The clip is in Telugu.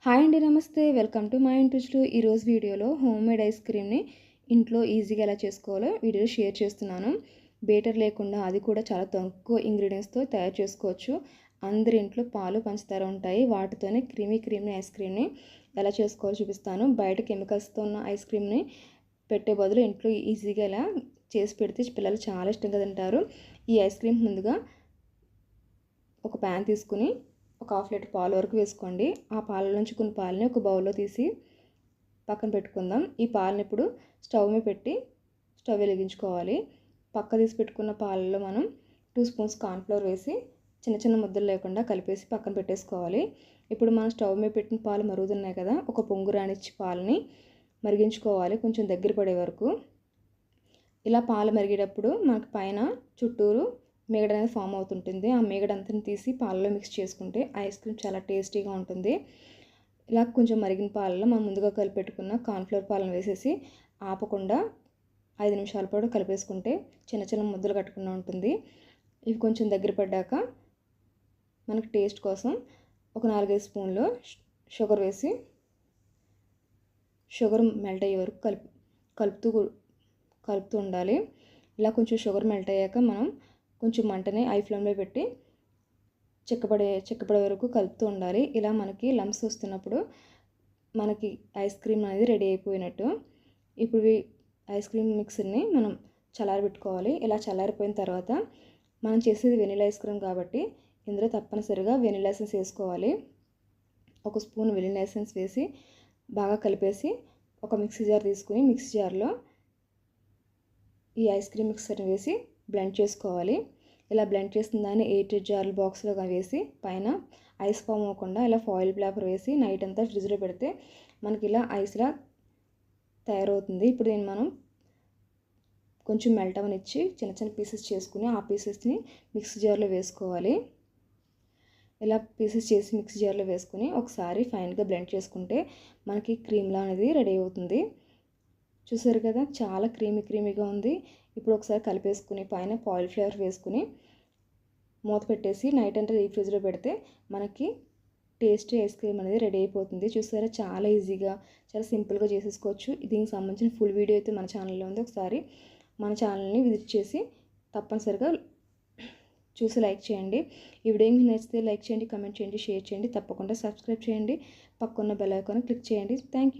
హాయ్ అండి, నమస్తే. Welcome to my interest. ఈరోజు వీడియోలో హోమ్ మేడ్ ఐస్ క్రీమ్ని ఇంట్లో ఈజీగా ఎలా చేసుకోవాలో వీడియో షేర్ చేస్తున్నాను. బేటర్ లేకుండా అది కూడా చాలా తక్కువ ఇంగ్రీడియంట్స్తో తయారు చేసుకోవచ్చు. అందరి ఇంట్లో పాలు పంచదార ఉంటాయి, వాటితోనే క్రీమీ ఐస్ క్రీమ్ని ఎలా చేసుకోవాలో చూపిస్తాను. బయట కెమికల్స్తో ఉన్న ఐస్ క్రీమ్ని పెట్టే బదులు ఇంట్లో ఈజీగా ఎలా చేసి పెడితే పిల్లలు చాలా ఇష్టంగా తింటారు. ఈ ఐస్ క్రీమ్ ముందుగా ఒక ప్యాన్ తీసుకుని ఒక హాఫ్ లీటర్ పాలు వరకు వేసుకోండి. ఆ పాల నుంచి కొన్ని పాలని ఒక బౌల్లో తీసి పక్కన పెట్టుకుందాం. ఈ పాలని ఇప్పుడు స్టవ్ మీద పెట్టి స్టవ్ వెలిగించుకోవాలి. పక్క తీసి పెట్టుకున్న పాలలో మనం 2 స్పూన్స్ కార్న్ఫ్లోర్ వేసి చిన్న చిన్న ముద్దలు లేకుండా కలిపేసి పక్కన పెట్టేసుకోవాలి. ఇప్పుడు మనం స్టవ్ మీద పెట్టిన పాలు మరుగుతున్నాయి కదా, ఒక పొంగు రానిచ్చి పాలని మరిగించుకోవాలి కొంచెం దగ్గర పడే వరకు. ఇలా పాలు మరిగేటప్పుడు మనకు పైన చుట్టూరు మీగడ అనేది ఫామ్ అవుతుంటుంది. ఆ మీగడ అంతా తీసి పాలలో మిక్స్ చేసుకుంటే ఐస్ క్రీమ్ చాలా టేస్టీగా ఉంటుంది. ఇలా కొంచెం మరిగిన పాలలో మనం ముందుగా కలిపెట్టుకున్న కార్న్ఫ్లోర్ పాలను వేసేసి ఆపకుండా 5 నిమిషాల పాటు కలిపేసుకుంటే చిన్న చిన్న ముద్దలు కట్టుకున్నా ఉంటుంది. ఇవి కొంచెం దగ్గర పడ్డాక మనకి టేస్ట్ కోసం ఒక 4-5 స్పూన్లు షుగర్ వేసి షుగర్ మెల్ట్ అయ్యే వరకు కలుపుతూ ఉండాలి. ఇలా కొంచెం షుగర్ మెల్ట్ అయ్యాక మనం కొంచెం మంటని హై ఫ్లేమ్లో పెట్టి చిక్కపడే వరకు కలుపుతూ ఉండాలి. ఇలా మనకి లంప్స్ వస్తున్నప్పుడు మనకి ఐస్ క్రీమ్ అనేది రెడీ అయిపోయినట్టు. ఇప్పుడు ఐస్ క్రీమ్ మిక్సర్ని మనం చల్లారబెట్టుకోవాలి. ఇలా చల్లారిపోయిన తర్వాత మనం చేసేది వెనిలా ఐస్ క్రీమ్ కాబట్టి ఇందులో తప్పనిసరిగా వెనిలా ఎసెన్స్ వేసుకోవాలి. 1 స్పూన్ వెనిలా ఎసెన్స్ వేసి బాగా కలిపేసి ఒక మిక్సీ జార్ తీసుకుని మిక్సీ జార్లో ఈ ఐస్ క్రీమ్ మిక్సర్ని వేసి బ్లెండ్ చేసుకోవాలి. ఇలా బ్లెండ్ చేసిన దాన్ని 8 జార్ల బాక్స్లో వేసి పైన ఐస్ ఫామ్ అవ్వకుండా ఇలా ఫాయిల్ పేపర్ వేసి నైట్ అంతా ఫ్రిడ్జ్లో పెడితే మనకి ఇలా ఐస్లా తయారవుతుంది. ఇప్పుడు దీన్ని మనం కొంచెం మెల్ట్ అవనిచ్చి చిన్న చిన్న పీసెస్ చేసుకుని ఆ పీసెస్ని మిక్సీ జార్లో వేసుకోవాలి. ఇలా పీసెస్ చేసి మిక్సీ జార్లో వేసుకుని ఒకసారి ఫైన్గా బ్లెండ్ చేసుకుంటే మనకి క్రీమ్లా అనేది రెడీ అవుతుంది. చూసారు కదా, చాలా క్రీమీగా ఉంది. ఇప్పుడు ఒకసారి కలిపేసుకుని పైన ఫాయిల్ పేపర్ వేసుకుని మూత పెట్టేసి నైట్ అంతా డీప్ ఫ్రిడ్జ్లో పెడితే మనకి టేస్టీ ఐస్ క్రీమ్ అనేది రెడీ అయిపోతుంది. చూసారా, చాలా ఈజీగా చాలా సింపుల్గా చేసేసుకోవచ్చు. దీనికి సంబంధించిన ఫుల్ వీడియో అయితే మన ఛానల్లో ఉంది. ఒకసారి మన ఛానల్ని విజిట్ చేసి తప్పనిసరిగా చూసి లైక్ చేయండి. ఈ వీడియో మీకు నచ్చితే లైక్ చేయండి, కమెంట్ చేయండి, షేర్ చేయండి. తప్పకుండా సబ్స్క్రైబ్ చేయండి. పక్కన్న బెల్ ఐకాన్ క్లిక్ చేయండి. Thank you.